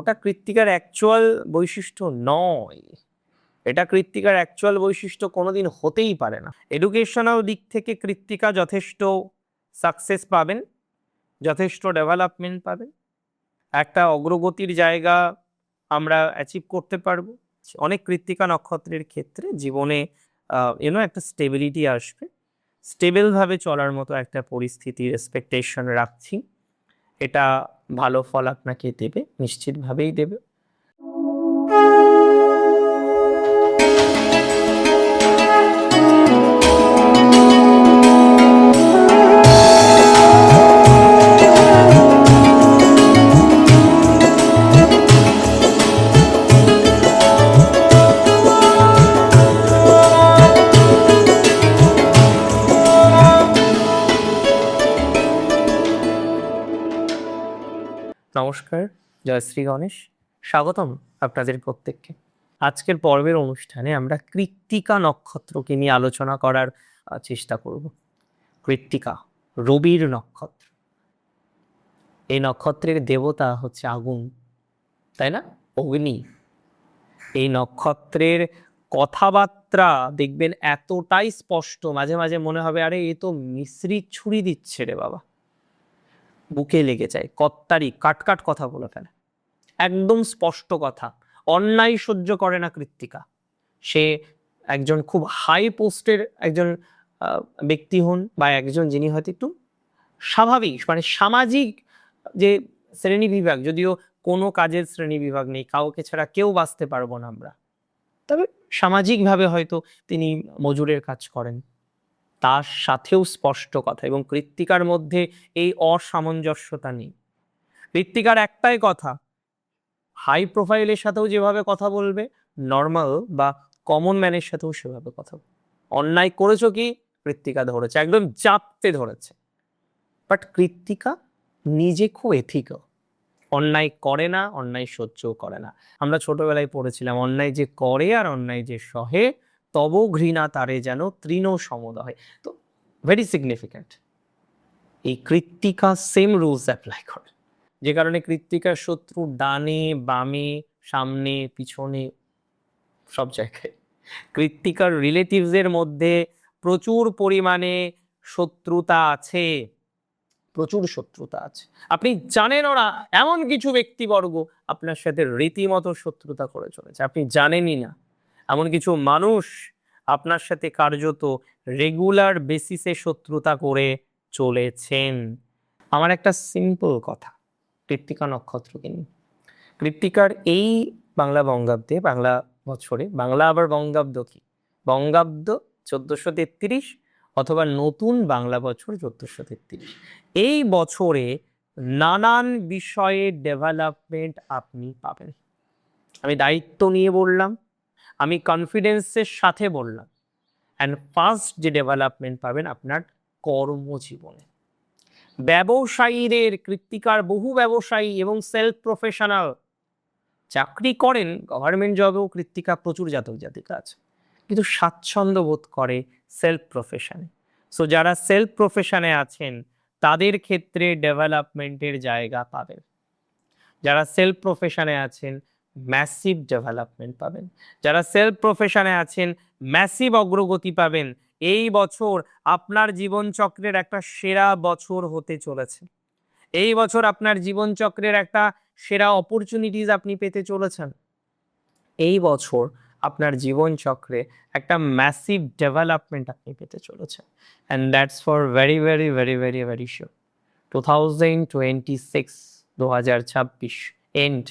ওটা কৃত্তিকার অ্যাকচুয়াল বৈশিষ্ট্য নয়। এটা কৃত্তিকার অ্যাকচুয়াল বৈশিষ্ট্য কোনোদিন হতেই পারে না। এডুকেশনাল দিক থেকে কৃত্তিকা যথেষ্ট সাকসেস পাবেন, যথেষ্ট ডেভেলপমেন্ট পাবেন, একটা অগ্রগতির জায়গা আমরা অ্যাচিভ করতে পারবো। অনেক কৃত্তিকা নক্ষত্রের ক্ষেত্রে জীবনে একটা স্টেবিলিটি আসবে, স্টেবল ভাবে চলার মতো একটা পরিস্থিতির এক্সপেকটেশন রাখছি। এটা ভালো ফল আপনাকে দেবে, নিশ্চিতভাবেই দেবে। নমস্কার, জয় শ্রী গণেশ, স্বাগতম আপনাদের প্রত্যেককে। আজকের পর্বের অনুষ্ঠানে আমরা কৃত্তিকা নক্ষত্রকে নিয়ে আলোচনা করার চেষ্টা করব। কৃত্তিকা রবির নক্ষত্র। এই নক্ষত্রের দেবতা হচ্ছে আগুন, তাই না? অগ্নি। এই নক্ষত্রের কথাবার্তা দেখবেন এতটাই স্পষ্ট, মাঝে মাঝে মনে হবে আরে এ তো মিশ্রি ছুরি দিচ্ছে রে বাবা, বুকে লেগে যায়, কত্তারি কাটকাট কথা বলে ফেলে, একদম স্পষ্ট কথা। অন্যায় সহ্য করে না কৃত্তিকা। সে একজন খুব হাই পোস্টের একজন ব্যক্তি হন, বা একজন যিনি হয়তো একটু স্বাভাবিক, মানে সামাজিক যে শ্রেণী বিভাগ, যদিও কোনো কাজের শ্রেণী বিভাগ নেই, কাউকে ছাড়া কেউ বাঁচতে পারবো না আমরা, তবে সামাজিকভাবে হয়তো তিনি মজুরের কাজ করেন, তার সাথেও স্পষ্ট কথা। এবং কৃত্তিকার মধ্যে এই অসামঞ্জস্যতা নেই। কৃত্তিকার একটাই কথা, হাই প্রোফাইলের সাথেও যেভাবে কথা বলবে, নর্মাল বা কমন ম্যানের সাথেও সেভাবে কথা বলবে। অন্যায় করেছো কি, কৃত্তিকা ধরেছে, একদম চাপতে ধরেছে। বাট কৃত্তিকা নিজে খুব এথিক্যাল, অন্যায় করে না, অন্যায় সহ্যও করে না। আমরা ছোটবেলায় পড়েছিলাম, অন্যায় যে করে আর অন্যায় যে সহে, তব ঘৃণা তারে যেন তৃণ সমদহে। তো ভেরি সিগনিফিক্যান্ট, এই কৃত্তিকা সেম রুলস অ্যাপ্লাই করে, যে কারণে কৃত্তিকার শত্রু ডানে বামে সামনে পিছনে সব জায়গায়। কৃত্তিকার রিলেটিভসের মধ্যে প্রচুর পরিমাণে শত্রুতা আছে, প্রচুর শত্রুতা আছে। আপনি জানেন ওরা এমন কিছু ব্যক্তিবর্গ আপনার সাথে রীতিমতো শত্রুতা করে চলেছে, আপনি জানেনই না। এমন কিছু মানুষ আপনার সাথে কার্যত রেগুলার বেসিসে শত্রুতা করে চলেছেন। আমার একটা সিম্পল কথা কৃত্তিকা নক্ষত্রকে নিয়ে। কৃত্তিকার এই বাংলা বঙ্গাব্দে, বাংলা বছরে, বাংলা আবার বঙ্গাব্দ কি, বঙ্গাব্দ 1433 অথবা নতুন বাংলা বছর 1433, এই বছরে নানান বিষয়ে ডেভেলপমেন্ট আপনি পাবেন। আমি দায়িত্ব নিয়ে বললাম, আমি কনফিডেন্সের সাথে বললাম। অ্যান্ড ফার্স্ট যে ডেভেলপমেন্ট পাবেন আপনার কর্মজীবনে। ব্যবসায়ীদের, কৃত্তিকার বহু ব্যবসায়ী এবং সেলফ প্রফেশনাল চাকরি করেন, গভর্নমেন্ট জবেও কৃত্তিকা প্রচুর জাতক জাতিকা আছে, কিন্তু স্বাচ্ছন্দ্য বোধ করে সেলফ প্রফেশনে। সো যারা সেলফ প্রফেশনে আছেন তাদের ক্ষেত্রে ডেভেলপমেন্টের জায়গা পাবেন। যারা সেলফ প্রফেশনে আছেন ম্যাসিভ ডেভেলপমেন্ট পাবেন। যারা সেলফ প্রফেশনে আছেন ম্যাসিভ অগ্রগতি পাবেন। এই বছর আপনার জীবনচক্রের একটা সেরা বছর হতে চলেছে। এই বছর আপনার জীবনচক্রের একটা সেরা অপরচুনিটিস আপনি পেতে চলেছেন। এই বছর আপনার জীবনচক্রে একটা ম্যাসিভ ডেভেলপমেন্ট আপনি পেতে চলেছেন। And that's for very very very very very sure. 2026 2026 end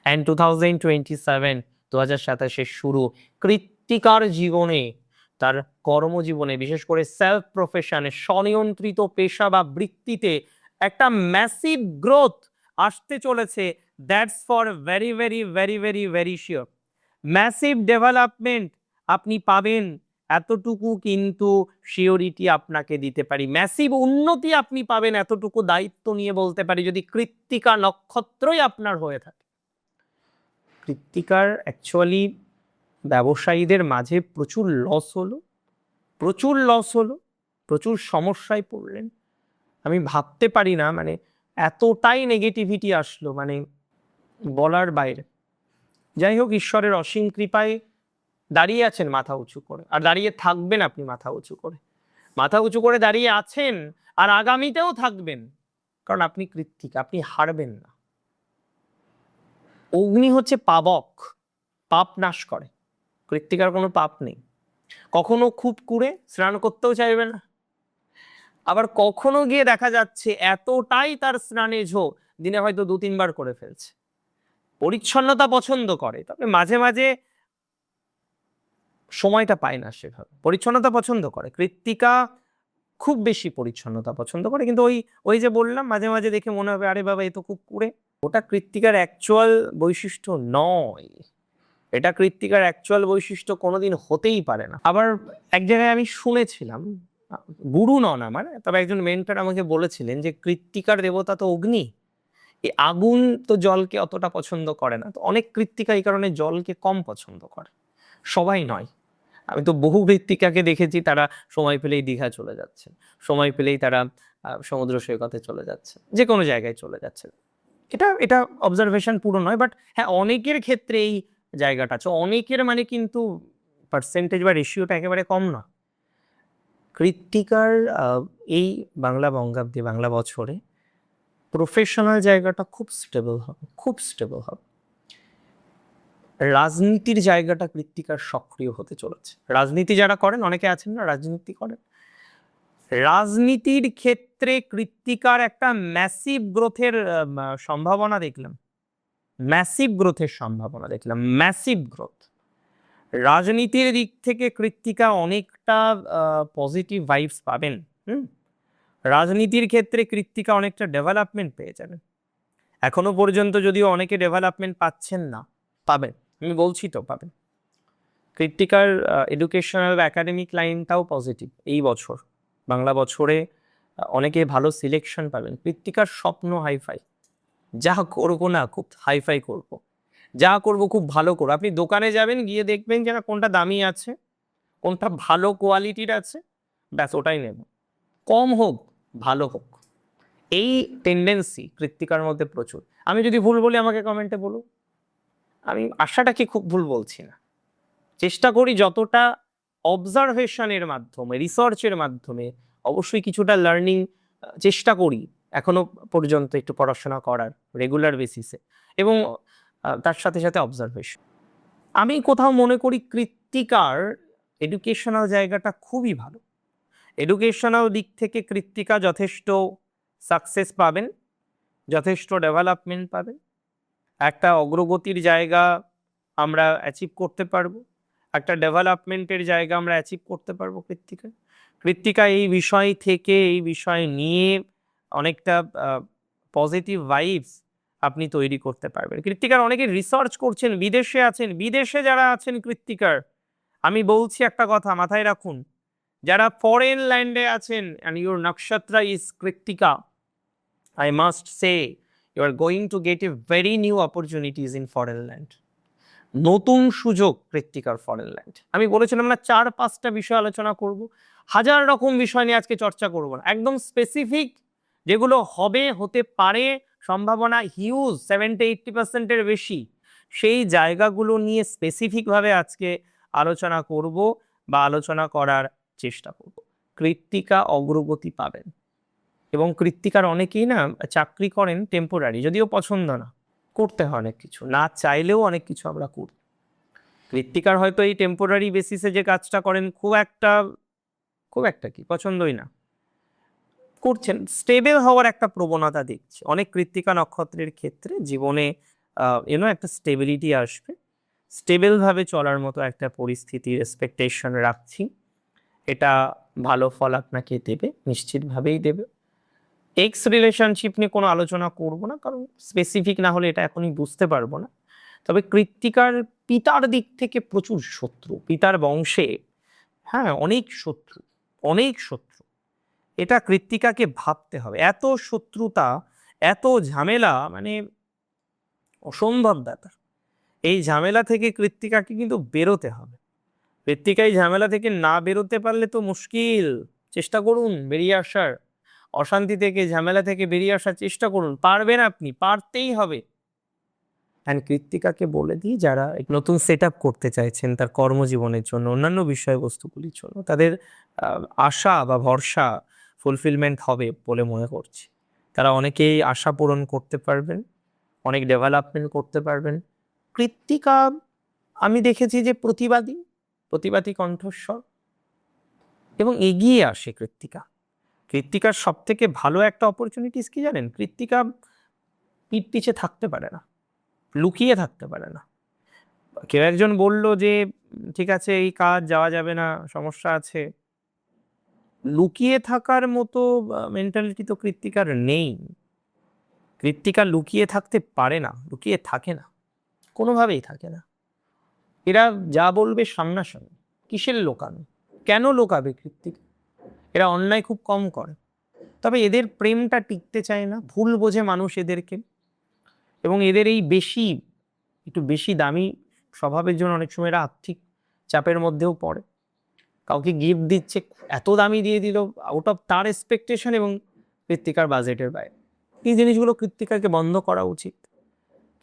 and 2027 2027 শুরু কৃত্তিকার জীবনে, তার কর্মজীবনে, বিশেষ করে সেলফ প্রফেশনে, স্বনিয়ন্ত্রিত পেশা বা বৃত্তিতে একটা ম্যাসিভ গ্রোথ আসতে চলেছে। That's for very very very very very sure. Massive development আপনি পাবেন, এতটুকু কিন্তু শিওরিটি আপনাকে দিতে পারি। ম্যাসিভ উন্নতি আপনি পাবেন, এতটুকু দায়িত্ব নিয়ে বলতে পারি, যদি কৃত্তিকা নক্ষত্রই আপনার হয়ে থাকে। কৃত্তিকার অ্যাকচুয়ালি ব্যবসায়ীদের মাঝে প্রচুর লস হলো, প্রচুর লস হলো, প্রচুর সমস্যায় পড়লেন। আমি ভাবতে পারি না, মানে এতটাই নেগেটিভিটি আসলো, মানে বলার বাইরে। যাই হোক, ঈশ্বরের অসীম কৃপায় দাঁড়িয়ে আছেন মাথা উঁচু করে, আর দাঁড়িয়ে থাকবেন আপনি মাথা উঁচু করে। মাথা উঁচু করে দাঁড়িয়ে আছেন আর আগামীতেও থাকবেন, কারণ আপনি কৃত্তিকা, আপনি হারবেন না। অগ্নি হচ্ছে পাবক, পাপ নাশ করে। কৃত্তিকার কোনো পাপ নেই। কখনো খুব কুড়ে স্নান করতেও চাইবে না, আবার কখনো গিয়ে দেখা যাচ্ছে এতটাই তার স্নানে ঝোঁক, দিনে হয়তো 2-3 বার করে ফেলছে। পরিচ্ছন্নতা পছন্দ করে, তবে মাঝে মাঝে সময়টা পায় না সেভাবে। পরিচ্ছন্নতা পছন্দ করে কৃত্তিকা, খুব বেশি পরিচ্ছন্নতা পছন্দ করে, কিন্তু ওই ওই যে বললাম, মাঝে মাঝে দেখে মনে হবে আরে বাবা এ তো খুব কুড়ে। ওটা কৃত্তিকার অ্যাকচুয়াল বৈশিষ্ট্য নয়, এটা কৃত্তিকার অ্যাকচুয়াল বৈশিষ্ট্য কোনোদিন হতেই পারে না। আবার এক জায়গায় আমি শুনেছিলাম, গুরু নন আমার, তবে একজন মেন্টর আমাকে বলেছিলেন যে কৃত্তিকার দেবতা তো অগ্নি, এই আগুন তো জলকে অতটা পছন্দ করে না, তো অনেক কৃত্তিকা এই কারণে জলকে কম পছন্দ করে, সবাই নয়। আমি তো বহু কৃত্তিকাকে দেখেছি তারা সময় পেলেই দীঘা চলে যাচ্ছে, সময় পেলেই তারা সমুদ্র সৈকতে চলে যাচ্ছে, যে কোনো জায়গায় চলে যাচ্ছে। এটা এটা অবজারভেশন পুরো নয়, বাট হ্যাঁ অনেকের ক্ষেত্রে এই জায়গাটা আছে। অনেকের মানে কিন্তু পার্সেন্টেজ বা রেশিওটা একেবারে কম না। কৃত্তিকার এই বাংলা বঙ্গাব্দে, বাংলা বছরে প্রফেশনাল জায়গাটা খুব স্টেবল হবে, খুব স্টেবল হবে। রাজনীতির জায়গাটা কৃত্তিকার সক্রিয় হতে চলেছে। রাজনীতি যারা করেন, অনেকে আছেন না রাজনীতি করেন, রাজনীতির ক্ষেত্রে কৃত্তিকার একটা ম্যাসিভ গ্রোথের সম্ভাবনা দেখলাম, ম্যাসিভ গ্রোথের সম্ভাবনা দেখলাম, ম্যাসিভ গ্রোথ। রাজনীতির দিক থেকে কৃত্তিকা অনেকটা পজিটিভ ভাইবস পাবেন। রাজনীতির ক্ষেত্রে কৃত্তিকা অনেকটা ডেভেলপমেন্ট পেয়ে যাবেন। এখনো পর্যন্ত যদিও অনেকে ডেভেলপমেন্ট পাচ্ছেন না, পাবেন, আমি বলছি তো পাবেন। কৃত্তিকার এডুকেশনাল বা একাডেমিক লাইনটাও পজিটিভ এই বছর, বাংলা বছরে অনেকে ভালো সিলেকশন পাবেন। কৃত্তিকার স্বপ্ন হাইফাই, যা করবো না খুব হাইফাই করব, যা করব খুব ভালো করবো। আপনি দোকানে যাবেন, গিয়ে দেখবেন যে না কোনটা দামি আছে, কোনটা ভালো কোয়ালিটির আছে, ব্যাস ওটাই নেব, কম হোক ভালো হোক। এই টেন্ডেন্সি কৃত্তিকার মধ্যে প্রচুর। আমি যদি ভুল বলি আমাকে কমেন্টে বলুন, আমি আশাটাকে খুব ভুল বলছি না। চেষ্টা করি যতটা অবজারভেশনের মাধ্যমে, রিসার্চের মাধ্যমে, অবশ্যই কিছুটা লার্নিং চেষ্টা করি এখনো পর্যন্ত একটু পড়াশোনা করার রেগুলার বেসিসে, এবং তার সাথে সাথে অবজারভেশন। আমি কোথাও মনে করি কৃত্তিকার এডুকেশনাল জায়গাটা খুবই ভালো। এডুকেশনাল দিক থেকে কৃত্তিকা যথেষ্ট সাকসেস পাবেন, যথেষ্ট ডেভেলপমেন্ট পাবেন, একটা অগ্রগতির জায়গা আমরা অ্যাচিভ করতে পারবো, একটা ডেভেলপমেন্টের জায়গা আমরা অ্যাচিভ করতে পারবো। কৃত্তিকা এই বিষয় থেকে, এই বিষয় নিয়ে অনেকটা পজিটিভ ভাইবস আপনি তৈরি করতে পারবেন। কৃত্তিকার অনেকে রিসার্চ করছেন, বিদেশে আছেন, বিদেশে যারা আছেন কৃত্তিকার, আমি বলছি একটা কথা মাথায় রাখুন, যারা ফরেন ল্যান্ডে আছেন and your nakshatra is Krittika, I must say you are going to get a very new opportunities in foreign land. নতুন সুযোগ কৃত্তিকার ফরেন ল্যান্ড। আমি বলেছিলাম না 4-5টা বিষয় আলোচনা করব, হাজার রকম বিষয় নিয়ে আজকে চর্চা করব না, একদম স্পেসিফিক যেগুলো হবে, হতে পারে, সম্ভাবনা হিউজ 70-80%-এর বেশি, সেই জায়গাগুলো নিয়ে স্পেসিফিকভাবে আজকে আলোচনা করব বা আলোচনা করার চেষ্টা করব। কৃত্তিকা অগ্রগতি পাবেন, এবং কৃত্তিকার অনেকেই না চাকরি করেন টেম্পোরারি, যদিও পছন্দ না, করতে হয় অনেক কিছু, না চাইলেও অনেক কিছু আমরা করি। কৃত্তিকার হয়তো এই টেম্পোরারি বেসিসে যে কাজটা করেন খুব একটা কি পছন্দই না, করছেন, স্টেবল হওয়ার একটা প্রবণতা দেখছি অনেক কৃত্তিকা নক্ষত্রের ক্ষেত্রে। জীবনে একটা স্টেবিলিটি আসবে, স্টেবল ভাবে চলার মতো একটা পরিস্থিতির এক্সপেকটেশন রাখছি। এটা ভালো ফল আপনাকে দেবে, নিশ্চিতভাবেই দেবে। এক্স রিলেশনশিপ নিয়ে কোনো আলোচনা করব না, কারণ স্পেসিফিক না হলে এটা এখনই বুঝতে পারবো না। তবে কৃত্তিকার পিতার দিক থেকে প্রচুর শত্রু, পিতার বংশে হ্যাঁ অনেক শত্রু, অনেক শত্রু। এটা কৃত্তিকাকে ভাবতে হবে, এত শত্রুতা, এত ঝামেলা, মানে অসম্ভব ব্যাপার। এই ঝামেলা থেকে কৃত্তিকাকে কিন্তু বেরোতে হবে। কৃত্তিকা এই ঝামেলা থেকে না বেরোতে পারলে তো মুশকিল। চেষ্টা করুন বেরিয়ে আসার, অশান্তি থেকে, ঝামেলা থেকে বেরিয়ে আসার চেষ্টা করুন, পারবেন আপনি, পারতেই হবে। অ্যান্ড কৃত্তিকাকে বলে দিই, যারা নতুন সেট আপ করতে চাইছেন তার কর্মজীবনের জন্য, অন্যান্য বিষয়বস্তুগুলির জন্য, তাদের আশা বা ভরসা ফুলফিলমেন্ট হবে বলে মনে করছি। তারা অনেকেই আশা পূরণ করতে পারবেন, অনেক ডেভেলপমেন্ট করতে পারবেন। কৃত্তিকা আমি দেখেছি যে প্রতিবাদী কণ্ঠস্বর এবং এগিয়ে আসে কৃত্তিকার সব থেকে ভালো একটা অপরচুনিটিস কি জানেন? কৃত্তিকা পিঠ পিছে থাকতে পারে না, লুকিয়ে থাকতে পারে না। কেউ একজন বলল যে ঠিক আছে এই কাজ যাওয়া যাবে না, সমস্যা আছে, লুকিয়ে থাকার মতো মেন্টালিটি তো কৃত্তিকার নেই। কৃত্তিকা লুকিয়ে থাকতে পারে না, লুকিয়ে থাকে না, কোনোভাবেই থাকে না। এরা যা বলবে সামনাসামনি, কিসের লোকানো, কেন লোকাবে কৃত্তিকা? এরা অন্যায় খুব কম করে, তবে এদের প্রেমটা টিকতে চায় না, ভুল বোঝে মানুষ এদেরকে, এবং এদের এই একটু বেশি দামি স্বভাবের জন্য অনেক সময় এরা আর্থিক চাপের মধ্যেও পড়ে। কাউকে গিফট দিচ্ছে, এত দামি দিয়ে দিল আউট অফ তার এক্সপেকটেশন এবং কৃত্তিকার বাজেটের বাইরে। এই জিনিসগুলো কৃত্তিকাকে বন্ধ করা উচিত।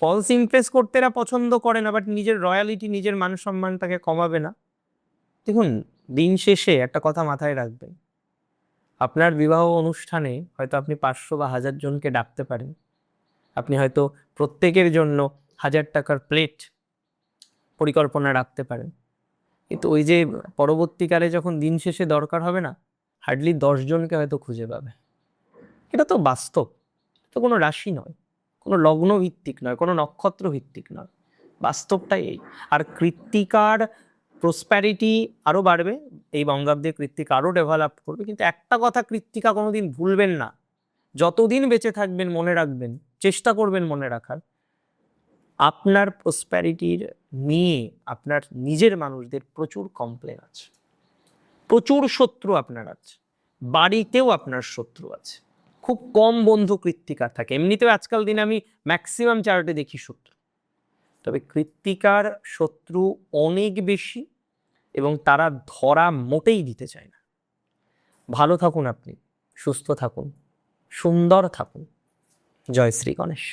ফলস ইমপ্রেস করতে এরা পছন্দ করে না, বাট নিজের রয়্যালিটি, নিজের মান সম্মানটাকে কমাবে না। দেখুন, দিন শেষে একটা কথা মাথায় রাখবেন, আপনার বিবাহ অনুষ্ঠানে হয়তো আপনি 500 বা 1000 জনকে ডাকতে পারেন, আপনি হয়তো প্রত্যেকের জন্য 1000 টাকার প্লেট পরিকল্পনা রাখতে পারেন, কিন্তু ওই যে পরবর্তীকালে যখন দিন শেষে দরকার হবে না, হার্ডলি 10 জনকে হয়তো খুঁজে পাবে। এটা তো বাস্তব, তো কোনো রাশি নয়, কোনো লগ্ন ভিত্তিক নয়, কোনো নক্ষত্র ভিত্তিক নয়, বাস্তবটাই এই। আর কৃত্তিকার প্রসপ্যারিটি আরও বাড়বে, এই বঙ্গাব্দে কৃত্তিকা আরও ডেভেলপ করবে। কিন্তু একটা কথা কৃত্তিকা কোনোদিন ভুলবেন না, যতদিন বেঁচে থাকবেন মনে রাখবেন, চেষ্টা করবেন মনে রাখার, আপনার প্রসপ্যারিটির নিয়ে আপনার নিজের মানুষদের প্রচুর কমপ্লেন আছে, প্রচুর শত্রু আপনার আছে, বাড়িতেও আপনার শত্রু আছে। খুব কম বন্ধু কৃত্তিকার থাকে, এমনিতেও আজকাল দিনে আমি ম্যাক্সিমাম চার্টে দেখি শত্রু, তবে কৃত্তিকার শত্রু অনেক বেশি এবং তারা ধরা মোটেই দিতে চায় না। ভালো থাকুন আপনি, সুস্থ থাকুন, সুন্দর থাকুন। জয় শ্রী গণেশ।